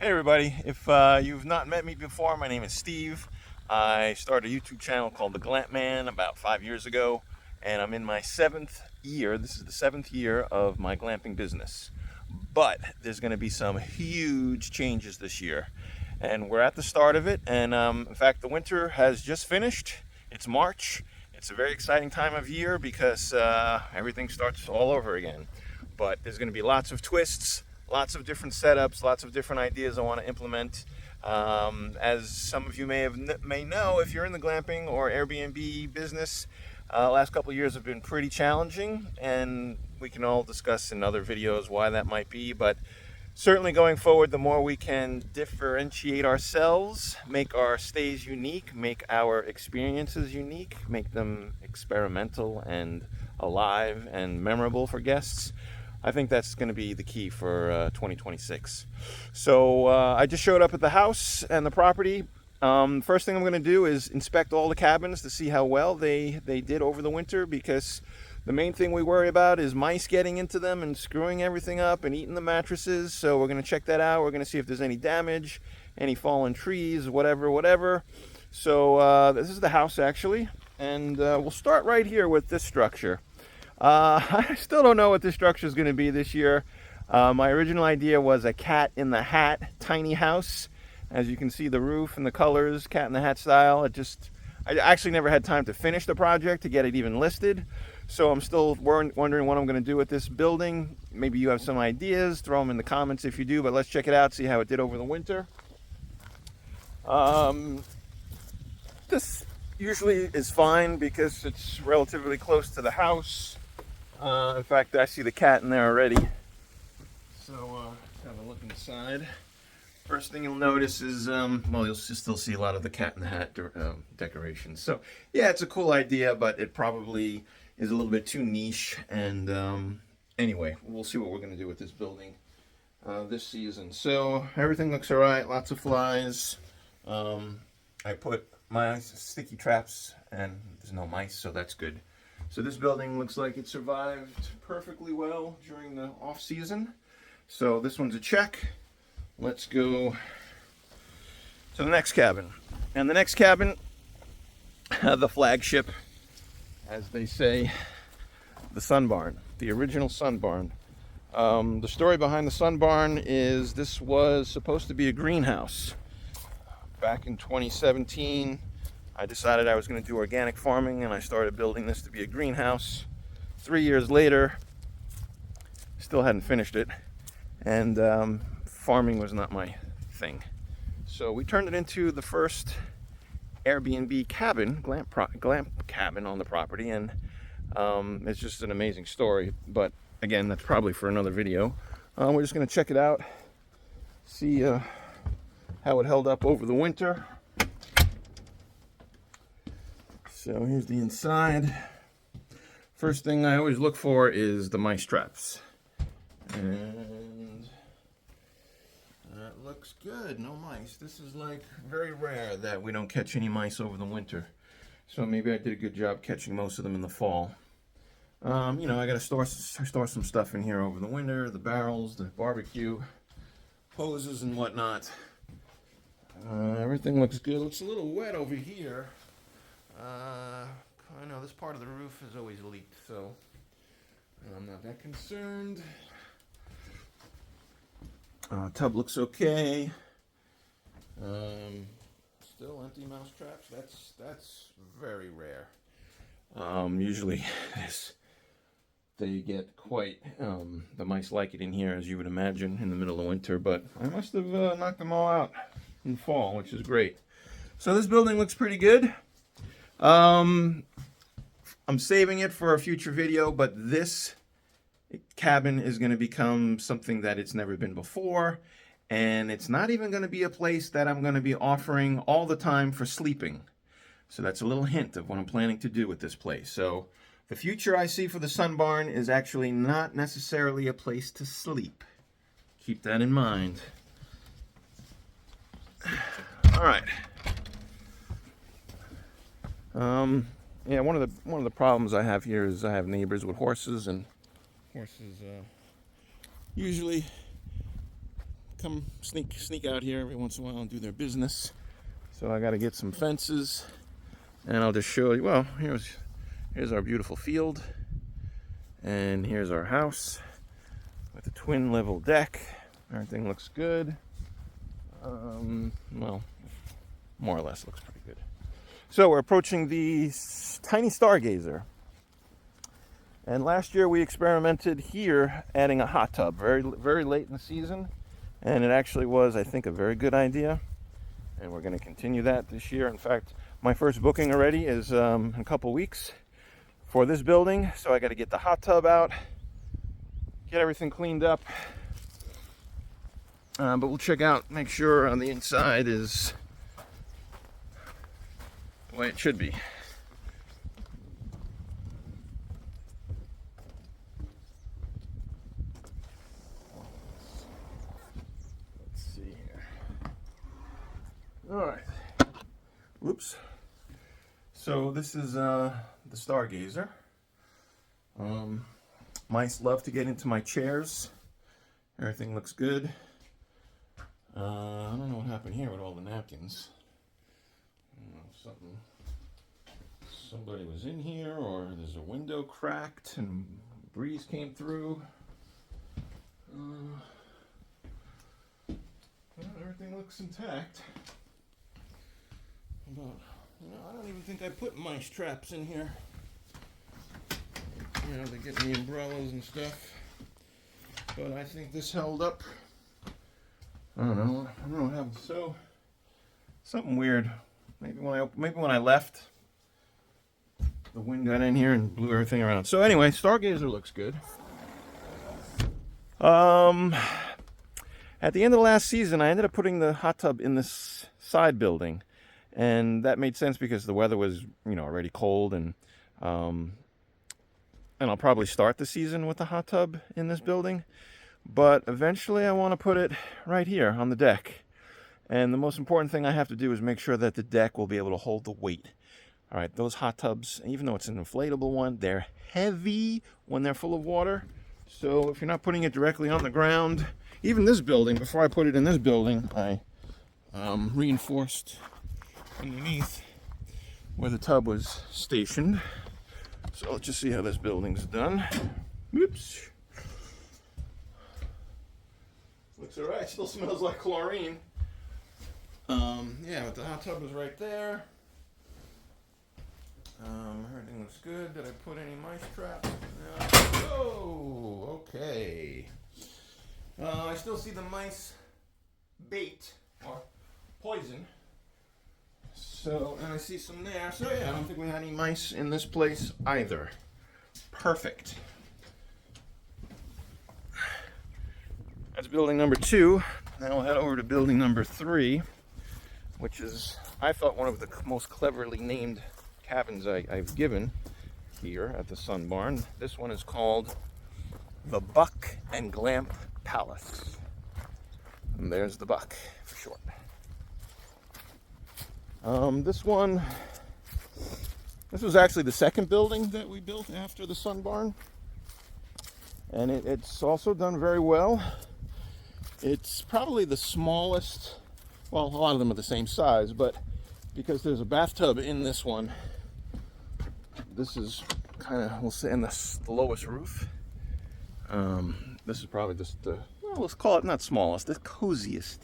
Hey everybody, if you've not met me before, my name is Steve. I started a YouTube channel called The Glamp about 5 years ago, and I'm in my 7th year. This is the 7th year of my glamping business. But there's going to be some huge changes this year, and we're at the start of it. And in fact, the winter has just finished. It's March. It's a very exciting time of year because everything starts all over again. But there's going to be lots of twists, lots of different setups, lots of different ideas I want to implement. As some of you may know, if you're in the glamping or Airbnb business, last couple of years have been pretty challenging, and we can all discuss in other videos why that might be. But certainly going forward, the more we can differentiate ourselves, make our stays unique, make our experiences unique, make them experimental and alive and memorable for guests, I think that's going to be the key for 2026. So I just showed up at the house and the property. First thing I'm going to do is inspect all the cabins to see how well they did over the winter, because the main thing we worry about is mice getting into them and screwing everything up and eating the mattresses. So we're going to check that out. We're going to see if there's any damage, any fallen trees, whatever. So this is the house actually, and we'll start right here with this structure. I still don't know what this structure is going to be this year. My original idea was a cat in the hat tiny house. As you can see, the roof and the colors, cat in the hat style. I actually never had time to finish the project to get it even listed. So I'm still wondering what I'm going to do with this building. Maybe you have some ideas, throw them in the comments if you do, but let's check it out, see how it did over the winter. This usually is fine because it's relatively close to the house. In fact, I see the cat in there already. So have a look inside. First thing you'll notice is, well, you'll still see a lot of the cat in the hat decorations. So yeah, it's a cool idea, but it probably is a little bit too niche. And anyway, we'll see what we're going to do with this building this season. So everything looks all right. Lots of flies. I put my sticky traps, and there's no mice, so that's good. So this building looks like it survived perfectly well during the off season. So this one's a check. Let's go to the next cabin. And the next cabin, the flagship, as they say, the sun barn, the original sun barn. The story behind the sun barn is this was supposed to be a greenhouse. Back in 2017, I decided I was going to do organic farming, and I started building this to be a greenhouse. 3 years later, still hadn't finished it, and farming was not my thing. So we turned it into the first Airbnb cabin, glamp cabin on the property, and it's just an amazing story. But again, that's probably for another video. We're just going to check it out, see how it held up over the winter. So here's the inside. First thing I always look for is the mice traps. And that looks good, no mice. This is like very rare that we don't catch any mice over the winter. So maybe I did a good job catching most of them in the fall. You know, I gotta store some stuff in here over the winter, the barrels, the barbecue, hoses and whatnot. Everything looks good. Looks a little wet over here. I know this part of the roof has always leaked, so I'm not that concerned. Tub looks okay. Still empty mouse traps. That's very rare. Usually they get quite, the mice like it in here, as you would imagine, in the middle of winter, but I must have knocked them all out in fall, which is great. So this building looks pretty good. I'm saving it for a future video, but this cabin is going to become something that it's never been before, and it's not even going to be a place that I'm going to be offering all the time for sleeping. So that's a little hint of what I'm planning to do with this place. So the future I see for the sun barn is actually not necessarily a place to sleep. Keep that in mind. All right. Yeah, one of the problems I have here is I have neighbors with horses, and horses usually come sneak out here every once in a while and do their business. So I got to get some fences, and I'll just show you. Well, here's our beautiful field, and here's our house with a twin level deck. Everything looks good. Well, more or less looks pretty good. So we're approaching the tiny stargazer. And last year we experimented here adding a hot tub very, very late in the season. And it actually was, I think, a very good idea. And we're going to continue that this year. In fact, my first booking already is in a couple weeks for this building. So I got to get the hot tub out, get everything cleaned up. But we'll check out, make sure on the inside is the way it should be. All right. Whoops. So this is the stargazer. Mice love to get into my chairs. Everything looks good. I don't know what happened here with all the napkins. I don't know, somebody was in here, or there's a window cracked and breeze came through. Well, everything looks intact. But, I don't even think I put mice traps in here. They get me umbrellas and stuff. But I think this held up. I don't know what happened. So, something weird. Maybe when I left, the wind got in here and blew everything around. So anyway, stargazer looks good. At the end of the last season, I ended up putting the hot tub in this side building. And that made sense because the weather was, already cold, and I'll probably start the season with the hot tub in this building. But eventually I want to put it right here on the deck. And the most important thing I have to do is make sure that the deck will be able to hold the weight. All right, those hot tubs, even though it's an inflatable one, they're heavy when they're full of water. So if you're not putting it directly on the ground, even this building, before I put it in this building, I reinforced underneath where the tub was stationed. So let's just see how this building's done. Whoops. Looks alright, still smells like chlorine. Yeah, but the hot tub is right there. Everything looks good. Did I put any mice traps? No. Oh, okay. I still see the mice bait or poison. So, and I see some there. So yeah, I don't think we had any mice in this place either. Perfect. That's building number 2. Now we'll head over to building number 3, which is, I thought, one of the most cleverly named cabins I've given here at the Sun Barn. This one is called the Buck and Glamp Palace. And there's the Buck for short. This was actually the second building that we built after the Sun Barn. And it's also done very well. It's probably the smallest, well, a lot of them are the same size, but because there's a bathtub in this one, this is kind of, we'll say, in the lowest roof. This is probably just the, well, let's call it not smallest, the coziest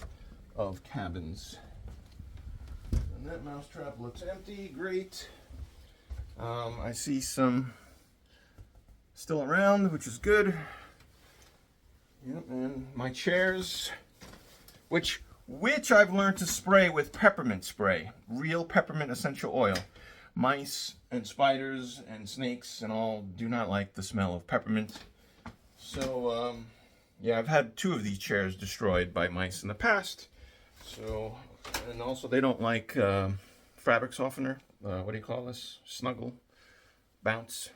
of cabins. And that mousetrap looks empty, great. I see some still around, which is good. Yep, and my chairs, which I've learned to spray with peppermint spray, real peppermint essential oil. Mice and spiders and snakes and all do not like the smell of peppermint. So, yeah, I've had 2 of these chairs destroyed by mice in the past. So, and also they don't like fabric softener. What do you call this? Snuggle, bounce,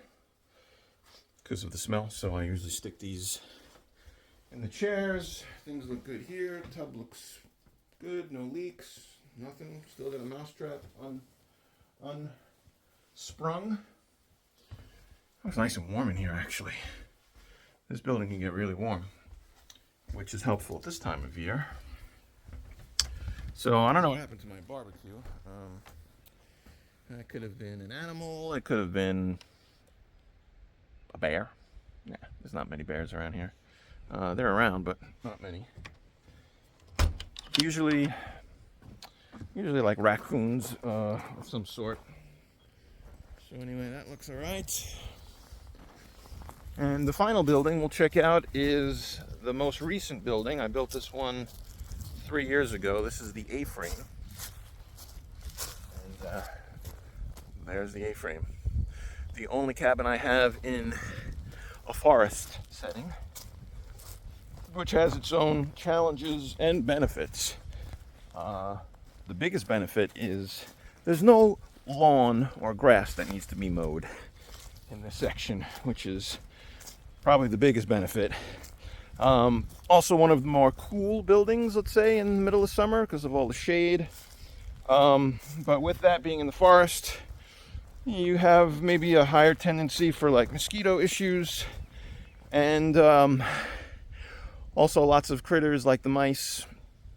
because of the smell. So I usually stick these in the chairs. Things look good here. The tub looks good. No leaks. Nothing. Still got a mousetrap unsprung. It's nice and warm in here, actually. This building can get really warm. which is helpful at this time of year. So I don't know what happened to my barbecue. That could have been an animal. It could have been a bear. Yeah, there's not many bears around here. They're around, but not many. Usually like raccoons of some sort. So anyway, that looks all right. And the final building we'll check out is the most recent building. I built this one 3 years ago. This is the A-frame. And there's the A-frame. The only cabin I have in a forest setting, which has its own challenges and benefits. The biggest benefit is there's no lawn or grass that needs to be mowed in this section, which is probably the biggest benefit. Also one of the more cool buildings, let's say, in the middle of summer because of all the shade. But with that being in the forest, you have maybe a higher tendency for like mosquito issues, and also lots of critters like the mice.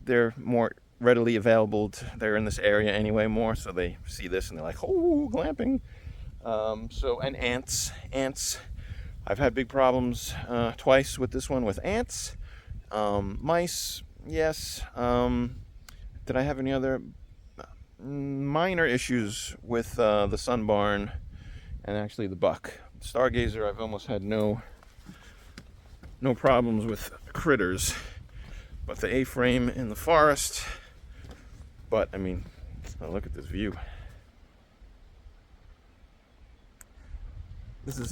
They're more readily available. They're in this area anyway more, so they see this and they're like, oh, glamping. And ants. I've had big problems twice with this one with ants. Mice, yes. Did I have any other minor issues with the sun barn and actually the buck? Stargazer, I've almost had no problems with critters, but the A-frame in the forest. But I mean, look at this view.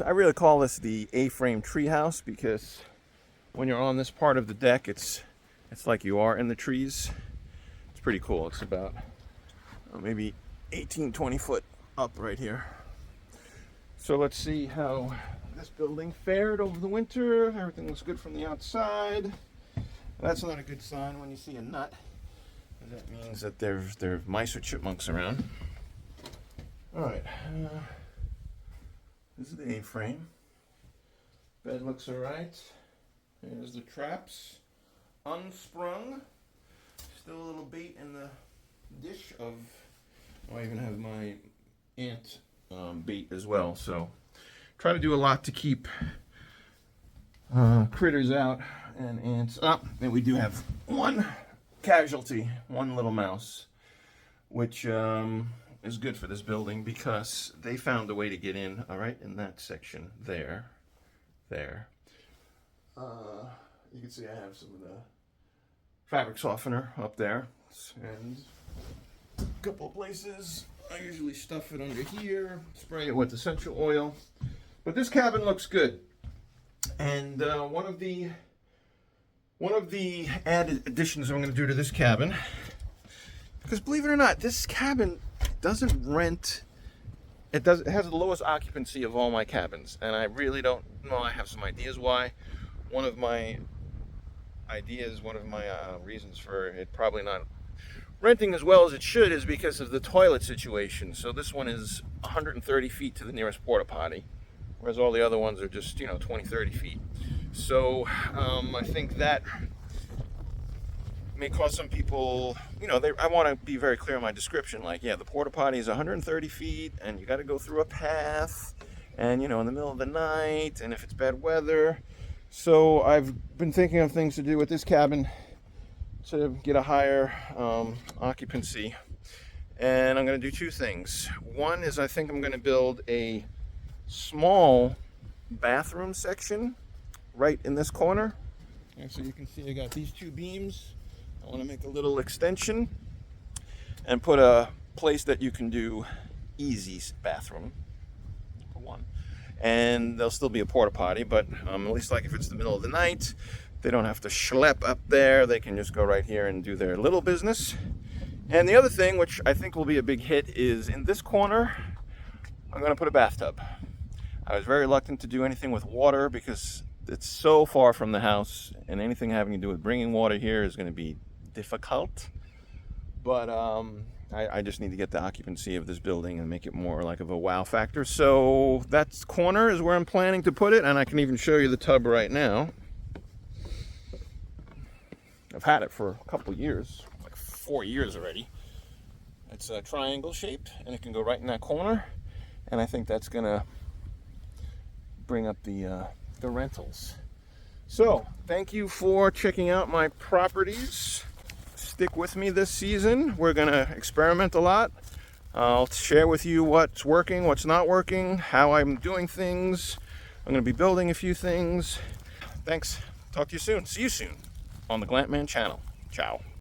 I really call this the A-frame treehouse because when you're on this part of the deck, it's like you are in the trees. It's pretty cool. It's about maybe 18-20 foot up right here. So let's see how this building fared over the winter. Everything looks good from the outside. That's not a good sign when you see a nut. That means that there are mice or chipmunks around. All right. This is the A-frame. Bed looks all right. There's the traps. Unsprung. Still a little bait in the dish of... Oh, I even have my ant bait as well. So try to do a lot to keep critters out and ants up. And we do have one casualty, one little mouse, which is good for this building because they found a way to get in, all right, in that section there. You can see I have some of the fabric softener up there, and a couple of places I usually stuff it under here, spray it with essential oil. But this cabin looks good, and one of the added additions I'm going to do to this cabin, because believe it or not, this cabin doesn't rent. It has the lowest occupancy of all my cabins, and I really don't know. I have some ideas why. One of my reasons for it probably not renting as well as it should is because of the toilet situation. So this one is 130 feet to the nearest porta potty, whereas all the other ones are just 20, 30 feet. So I think that may cause some people, I want to be very clear in my description. Like, yeah, the porta potty is 130 feet, and you got to go through a path, and in the middle of the night, and if it's bad weather. So I've been thinking of things to do with this cabin to get a higher occupancy, and I'm going to do two things. One is I think I'm going to build a small bathroom section right in this corner. And so you can see I got these two beams. I want to make a little extension and put a place that you can do easy bathroom, for one. And there'll still be a porta potty, but at least like if it's the middle of the night, they don't have to schlep up there. They can just go right here and do their little business. And the other thing, which I think will be a big hit, is in this corner, I'm going to put a bathtub. I was very reluctant to do anything with water because it's so far from the house, and anything having to do with bringing water here is going to be difficult. But I just need to get the occupancy of this building and make it more like of a wow factor. So that corner is where I'm planning to put it, and I can even show you the tub right now. I've had it for a couple years, like 4 years already. It's a triangle shaped, and it can go right in that corner, and I think that's gonna bring up the rentals. So thank you for checking out my properties. Stick with me this season. We're gonna experiment a lot. I'll share with you what's working, what's not working, how I'm doing things. I'm gonna be building a few things. Thanks. Talk to you soon. See you soon on the Glamp Man channel. Ciao.